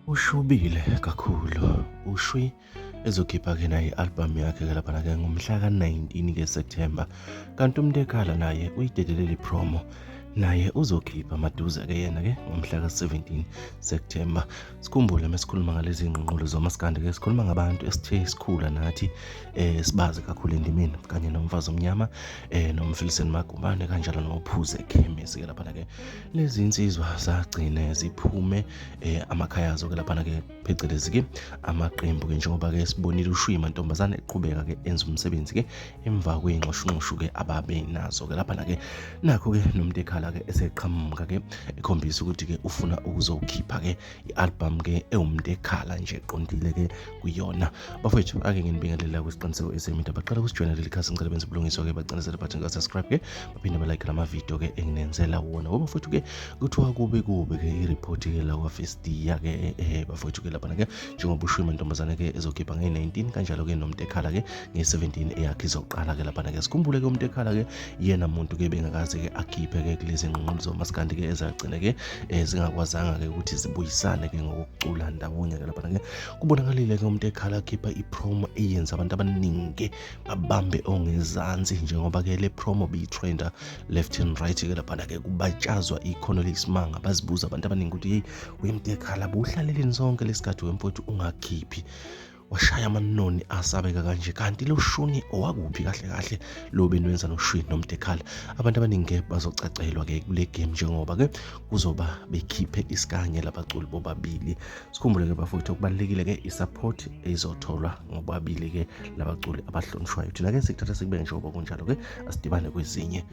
Ushubile kakhulu. Ushwi ezokhipha-ke naye i-album yakhe-ke laphana-ke ngomhla ka-19 September. Kanti uMtekhala naye uyidedelele promo. Naye uzokhipha maduze-ke yena-ke ngomhla ka-17 September. Sikhumbule mesikhuluma ngalezi ngqongqolo zomaskandi-ke sikhuluma ngabantu esithe sikhula nathi sibazi kakhulu endimeni kanye nomfazi omnyama nomfiliseni Magumane kanjalo noPhuze Khemisi-ke laphana-ke. Lezi insizwa zagcine ziphume amakhaya azo-ke laphana-ke phecelezi-ke amaqembu-ke njengoba-ke sibonile uShwi mantombazane eqhubeka-ke enza umsebenzi-ke emva kwey'nxushunxushu-ke ababe nazo-ke laphana-ke. Nakho-ke noMtekhala-ke eseqhamuka-ke ekhombisa ukuthi-ke ufuna ukuzowukhipha-ke i-album-ke ewuMtekhala nje eqondile-ke kuyona. Bafowethu ake nginibingelela kwisiqiniseko esemedia baqala ukusijoyina leli khasi ngicela benze ubulungiswa-ke bagcinisele button ka-subscribe-ke baphinde balike lamavidiyo-ke enginenzela wona. Bafowethu-ke kuthiwa kube-ke i-report-ke la kwaFestia-ke bafowethu-ke laphana-ke njengoba uShwi mantombazane-ke ezokhipha nge-19 kanjalo-ke noMtekhala-ke nge-17 eyakhe izoqala-ke laphana-ke. Sikhumbule-ke uMtekhala-ke yena muntu-ke bengakaze-ke akhiphe-ke kulezi ngqongqolo zomaskandi-ke ezagcina-ke zingakwazanga-ke ukuthi zibuyisane-ke ngokucula ndawonye-ke laphana-ke. Kubonakalile-ke uMtekhala akhipha ipromo eyenza abantu abaningi babambe ongezansi njengoba-ke le promo biyi-trenda left and right-ke laphana-ke kubatshazwa ikhono lesimanga. Bazibuza abantu abaningi ukuthi yeyi weMtekhala buhlaleleni sonke lesikhathi wemfowethu ungakhiphi washaya amanoni asabeka kanje, kanti lo Shuni owakuphi kahle kahle lo benwenza noShwi noMtekhala. Abantu abaningi bazocacelwa-ke kule game njengoba-ke kuzoba bekhiphe isikanye labaculi bobabili. Sikhumbule-ke bafowethu okubalulekile-ke i-support ezotholwa ngobabili-ke labaculi abahlonishwayo. Thina-ke sikuthatha sikubeke njengoba kunjalo-ke asidibane kwezinye.